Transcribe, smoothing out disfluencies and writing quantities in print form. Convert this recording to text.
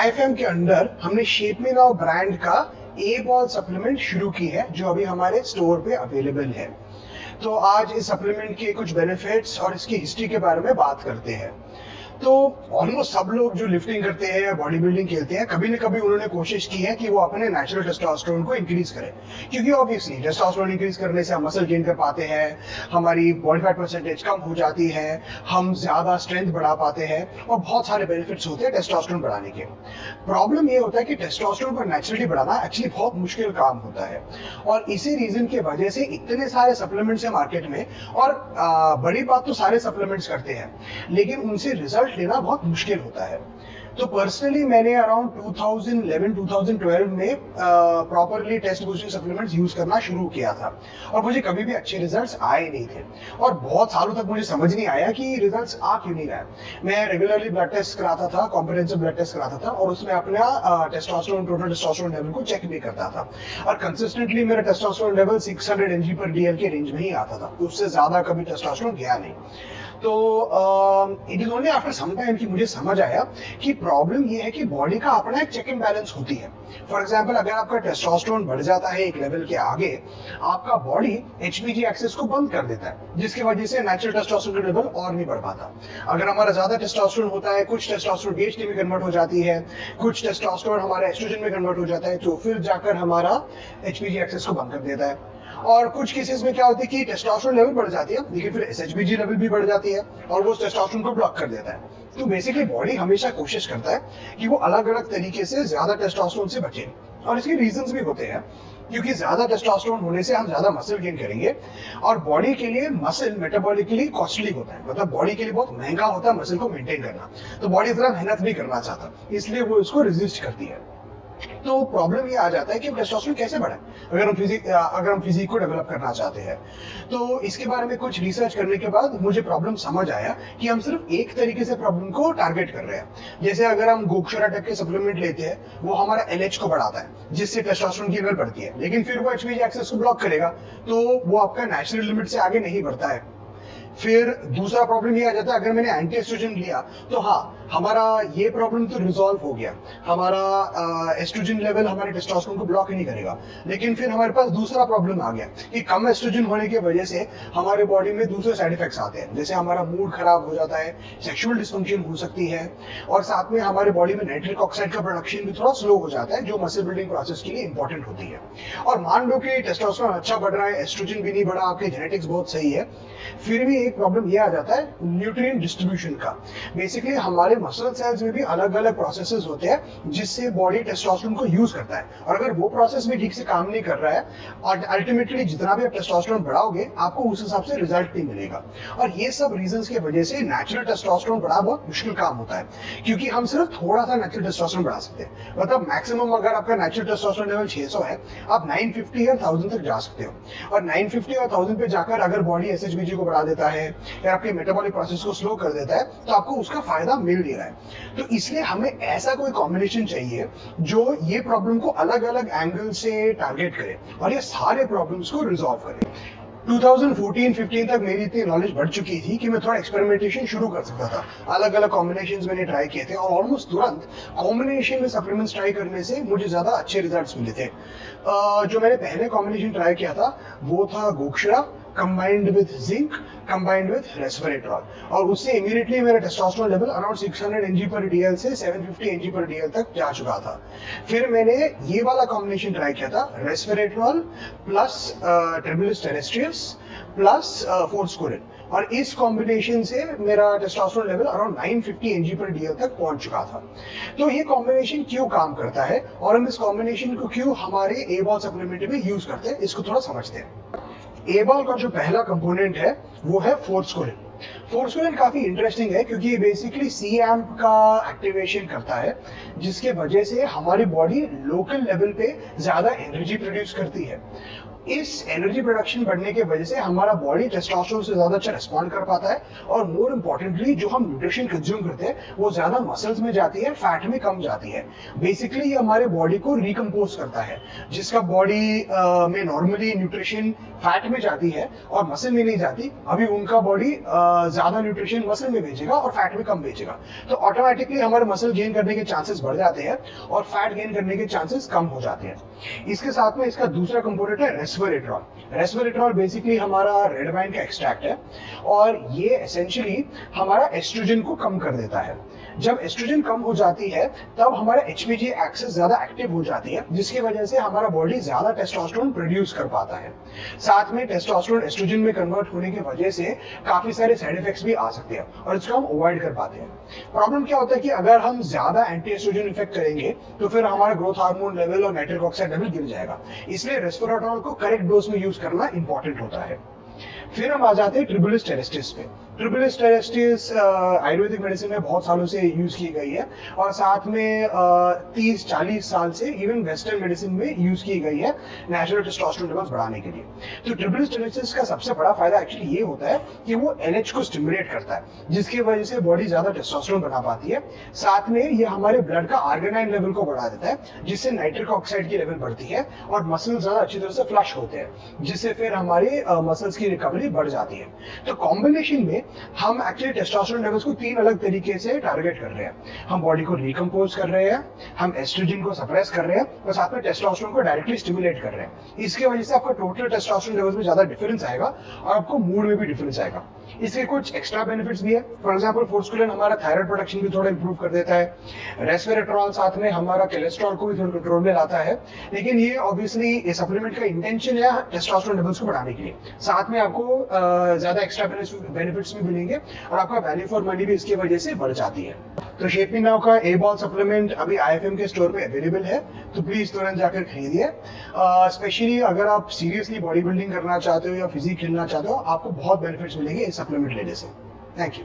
IFM के under हमने shape me now brand का ए बॉल सप्लीमेंट शुरू की है जो अभी हमारे स्टोर पे अवेलेबल है। तो आज इस सप्लीमेंट के कुछ बेनिफिट्स और इसकी हिस्ट्री के बारे में बात करते हैं। तो ऑलमोस्ट सब लोग जो लिफ्टिंग करते हैं या बॉडी बिल्डिंग खेलते हैं, कभी न कभी उन्होंने कोशिश की है कि वो अपने नेचुरल टेस्टोस्टेरोन को इंक्रीज करें, क्योंकि ऑब्वियसली टेस्टोस्टेरोन इंक्रीज करने से हम मसल गेन कर पाते हैं, हमारी बॉडी फैट परसेंटेज कम हो जाती है, हम ज्यादा स्ट्रेंथ बढ़ा पाते हैं और बहुत सारे बेनिफिट्स होते हैं टेस्टोस्टेरोन बढ़ाने के। प्रॉब्लम ये होता है कि टेस्टोस्टेरोन को नेचुरली बढ़ाना एक्चुअली बहुत मुश्किल काम होता है और इसी रीजन की वजह से इतने सारे सप्लीमेंट्स है मार्केट में। और बड़ी बात तो सारे सप्लीमेंट्स करते हैं, लेकिन उनसे रिजल्ट लेना बहुत मुश्किल होता है। तो पर्सनली मैंने अराउंड 2011-2012 में properly test boosting supplements use करना शुरू किया था और मुझे कभी भी अच्छे रिजल्ट्स आए नहीं थे और बहुत सालों तक मुझे समझ नहीं आया कि रिजल्ट्स आ क्यों नहीं रहा है। मैं रेगुलरली ब्लड टेस्ट कराता था, कॉम्प्रिहेंसिव ब्लड टेस्ट कराता था और उसमें अपना टेस्टोस्टेरोन, टोटल टेस्टोस्टेरोन लेवल को चेक भी करता था और कंसिस्टेंटली मेरा टेस्टोस्टेरोन लेवल 600 mg/dl के रेंज में ही आता था, उससे ज्यादा कभी टेस्टोस्टेरोन गया नहीं। तो it is only after some time कि मुझे समझ आया कि प्रॉब्लम ये है कि बॉडी का अपना एक चेक एंड बैलेंस होती है। फॉर एग्जांपल, अगर आपका टेस्टोस्टेरोन बढ़ जाता है एक लेवल के आगे, आपका बॉडी एचपीजी एक्सेस को बंद कर देता है, जिसकी वजह से नेचुरल टेस्टोस्टेरोन का लेवल और नहीं बढ़ पाता। अगर हमारा ज्यादा टेस्टोस्टेरोन होता है, कुछ टेस्टोस्टेरोन डीएचटी में कन्वर्ट हो जाती है, कुछ टेस्टोस्टेरोन हमारा एस्ट्रोजन में कन्वर्ट हो जाता है, तो फिर जाकर हमारा एचपीजी एक्सेस को बंद कर देता है। और कुछ केसेस में क्या होता है कि टेस्टोस्टेरोन लेवल बढ़ जाती है, लेकिन फिर एसएचबीजी लेवल भी बढ़ जाती है और वो टेस्टोस्टेरोन को ब्लॉक कर देता है। तो बेसिकली बॉडी हमेशा कोशिश करता है कि वो अलग अलग तरीके से ज्यादा टेस्टोस्टेरोन से बचे और इसके रीजंस भी होते हैं, क्योंकि ज्यादा टेस्टोस्टेरोन होने से हम ज्यादा मसल गेन करेंगे और बॉडी के लिए मसल मेटाबॉलिकली कॉस्टली होता है, मतलब बॉडी के लिए बहुत महंगा होता है मसल को मेंटेन करना। तो बॉडी इतना मेहनत नहीं करना चाहता, इसलिए वो इसको रेजिस्ट करती है। तो प्रॉब्लम ये आ जाता है कि टेस्टोस्टेरोन कैसे बढ़े अगर हम फिजिक को डेवलप करना चाहते हैं। तो इसके बारे में कुछ रिसर्च करने के बाद मुझे प्रॉब्लम समझ आया कि हम सिर्फ एक तरीके से प्रॉब्लम को टारगेट कर रहे हैं। जैसे अगर हम गोक्षरा टाइप के सप्लीमेंट लेते हैं, वो हमारा एलएच को बढ़ाता है, जिससे टेस्टोस्टेरोन की लेवल बढ़ती है, लेकिन फिर वो एचपीजी एक्सेस को ब्लॉक करेगा, तो वो आपका नेचुरल लिमिट से आगे नहीं बढ़ता है। फिर दूसरा प्रॉब्लम ये आ जाता है, अगर मैंने एंटी एस्ट्रोजन लिया तो हाँ, हमारा ये प्रॉब्लम तो रिजॉल्व हो गया, हमारा एस्ट्रोजन लेवल हमारे टेस्टोस्टेरोन को ब्लॉक ही नहीं करेगा। लेकिन फिर हमारे पास दूसरा प्रॉब्लम आ गया कि कम एस्ट्रोजन होने की वजह से हमारे बॉडी में दूसरे साइड इफेक्ट्स आते हैं, जैसे हमारा मूड खराब हो जाता है, सेक्सुअल डिसफंक्शन हो सकती है और साथ में हमारे बॉडी में नाइट्रिक ऑक्साइड का प्रोडक्शन भी थोड़ा स्लो हो जाता है, जो मसल बिल्डिंग प्रोसेस के लिए इंपॉर्टेंट होती है। और मान लो कि टेस्टोस्टेरोन अच्छा बढ़ रहा है, एस्ट्रोजन भी नहीं बढ़ा, आपके जेनेटिक्स बहुत सही है, फिर भी एक प्रॉब्लम ये आ जाता है न्यूट्रिएंट डिस्ट्रीब्यूशन का। बेसिकली हमारे मसल सेल्स में भी अलग अलग प्रोसेसेस होते हैं जिससे बॉडी टेस्टोस्टेरोन को यूज करता है, और अगर वो प्रोसेस भी ठीक से काम नहीं कर रहा है और अल्टीमेटली जितना भी आप टेस्टोस्टेरोन बढ़ाओगे, आपको उस हिसाब से रिजल्ट नहीं मिलेगा। और ये सब रीजंस की वजह से नेचुरल टेस्टोस्टेरोन बढ़ाना बहुत मुश्किल काम होता है, क्योंकि हम सिर्फ थोड़ा सा नेचुरल टेस्टोस्टेरोन बढ़ा सकते हैं। मतलब मैक्सिमम अगर आपका नेचुरल टेस्टोस्टेरोन लेवल 600 है, आप 950 या 1000 तक जा सकते हो, और 950 और 1000 पे जाकर अगर बॉडी एसएचबीजी को बढ़ा देता है या आपके मेटाबॉलिक प्रोसेस को स्लो कर देता है, तो आपको उसका फायदा मिल नहीं रहा है। तो इसलिए हमें ऐसा कोई कॉम्बिनेशन चाहिए जो ये प्रॉब्लम को अलग अलग एंगल से टारगेट करे और ये सारे प्रॉब्लम्स को रिजॉल्व करे। 2014-15 तक मेरी इतनी नॉलेज बढ़ चुकी थी कि मैं थोड़ा एक्सपेरिमेंटेशन शुरू कर सकता था। अलग अलग कॉम्बिनेशंस मैंने ट्राई किए थे और ऑलमोस्ट तुरंत कॉम्बिनेशन में सप्लीमेंट्स ट्राई करने से मुझे ज्यादा अच्छे रिजल्ट्स मिले थे। जो मैंने पहले कॉम्बिनेशन ट्राई किया था वो था gokshura combined with zinc combined with resveratrol, और उससे इमीडिएटली मेरा टेस्टोस्टेरोन लेवल अराउंड 600 mg/dl से 750 mg/dl तक जा चुका था। फिर मैंने ये वाला कॉम्बिनेशन ट्राई किया था, रेस्वेरेट्रॉल प्लस ट्रिबुलिस टेरेस्ट्रियस प्लस फोर्स्कोरिन, और इस कॉम्बिनेशन से मेरा टेस्टोस्टेरोन लेवल अराउंड 950 mg/dl तक पहुंच चुका था। तो ये कॉम्बिनेशन क्यों काम करता है और हम इस कॉम्बिनेशन को क्यों हमारे ए बॉल सप्लीमेंट में यूज करते हैं, इसको थोड़ा समझते हैं। ए बॉल का जो पहला कंपोनेंट है वो है फोर्स्कोरिन। फोर्स्कोरिन काफी इंटरेस्टिंग है क्योंकि ये बेसिकली सी एम्प का एक्टिवेशन करता है, जिसके वजह से हमारी बॉडी लोकल लेवल पे ज्यादा एनर्जी प्रोड्यूस करती है। इस एनर्जी प्रोडक्शन बढ़ने की वजह से हमारा बॉडी टेस्टोस्टेरोन से ज्यादा अच्छा रिस्पॉन्ड कर पाता है, और मोर इम्पोर्टेंटली जो हम न्यूट्रिशन कंज्यूम करते हैं वो ज्यादा मसल्स में जाती है, फैट में कम जाती है। बेसिकली ये हमारे बॉडी को रिकम्पोज करता है। जिसका बॉडी में नॉर्मली न्यूट्रिशन फैट में जाती है और मसल में नहीं जाती, अभी उनका बॉडी ज्यादा न्यूट्रिशन मसल में भेजेगा और फैट में कम भेजेगा, तो ऑटोमेटिकली हमारे मसल गेन करने के चांसेस बढ़ जाते हैं और फैट गेन करने के चांसेस कम हो जाते हैं। इसके साथ में इसका दूसरा कंपोनेंट है रेस्वेरेट्रॉल। रेस्वेरेट्रॉल बेसिकली हमारा रेड वाइन का एक्सट्रैक्ट है और ये एसेंशियली हमारा एस्ट्रोजन को कम कर देता है। जब एस्ट्रोजन कम हो जाती है तब हमारा HPG एक्सेस ज्यादा एक्टिव हो जाती है, जिसकी वजह से हमारा बॉडी ज्यादा टेस्टोस्टेरोन प्रोड्यूस कर पाता है। साथ में टेस्टोस्टेरोन एस्ट्रोजन में कन्वर्ट होने की वजह से काफी सारे साइड इफेक्ट्स भी आ सकते हैं और इसको हम अवॉइड कर पाते हैं। प्रॉब्लम क्या होता है कि अगर हम ज्यादा एंटी एस्ट्रोजन इफेक्ट करेंगे तो फिर हमारा ग्रोथ हार्मोन लेवल और नाइट्रिक ऑक्साइड लेवल गिर जाएगा, इसलिए रेस्वेरेट्रॉल को करेक्ट डोज में यूज करना इंपॉर्टेंट होता है। फिर हम आ जाते हैं ट्रिबुलिस टेरेस्टिस पे। ट्रिबुलिस टेरेस्टिस आयुर्वेदिक मेडिसिन में बहुत सालों से यूज की गई है और साथ में 30-40 साल से इवन वेस्टर्न मेडिसिन में यूज की गई है नेचुरल टेस्टोस्टेरोन लेवल्स बढ़ाने के लिए। तो ट्रिबुलिस टेरेस्टिस का सबसे बड़ा फायदा एक्चुअली ये होता है कि वो NH को स्टिमुलेट करता है, जिसकी वजह से बॉडी ज्यादा टेस्टोस्टेरोन बना पाती है। साथ में ये हमारे ब्लड का आर्गिनाइन लेवल को बढ़ा देता है, जिससे नाइट्रिक ऑक्साइड की लेवल बढ़ती है और मसल ज्यादा अच्छी तरह से फ्लश होते हैं, जिससे फिर हमारे मसल्स की रिकवरी बढ़ जाती है। तो कॉम्बिनेशन में हम एक्चुअली टेस्टोस्टेरोन लेवल्स को 3 अलग तरीके से टारगेट कर रहे हैं। हम बॉडी को रिकम्पोज कर रहे हैं, हम एस्ट्रोजन को सप्रेस कर रहे हैं और साथ में टेस्टोस्टेरोन को डायरेक्टली स्टिमुलेट कर रहे हैं। इसकी वजह से आपका टोटल टेस्टोस्टेरोन लेवल्स में ज्यादा डिफरेंस आएगा और आपको मूड में भी डिफरेंस आएगा। इसके कुछ एक्स्ट्रा बेनिफिट्स भी है। फॉर एग्जांपल फोर्स्कुलिन हमारा थायराइड प्रोडक्शन भी थोड़ा इंप्रूव कर देता है। रेस्वेरेट्रॉल साथ में हमारा कोलेस्ट्रॉल को भी थोड़ा कंट्रोल में लाता है। लेकिन ये ऑब्वियसली ये सप्लीमेंट का इंटेंशन है टेस्टोस्टेरोन लेवल्स को बढ़ाने के लिए। साथ में आपको ज्यादा एक्स्ट्रा बेनिफिट्स भी मिलेंगे और आपका वैल्यू फॉर मनी भी इसकी वजह से बढ़ जाती है। तो शेपमी नाउ का A-Ball सप्लीमेंट अभी IFM के स्टोर पे अवेलेबल है, तो प्लीज तुरंत जाकर खरीदिए। स्पेशली अगर आप सीरियसली बॉडी बिल्डिंग करना चाहते हो या फिजिक खेलना चाहते हो, आपको बहुत बेनिफिट्स मिलेंगे इस सप्लीमेंट लेने से। Thank you.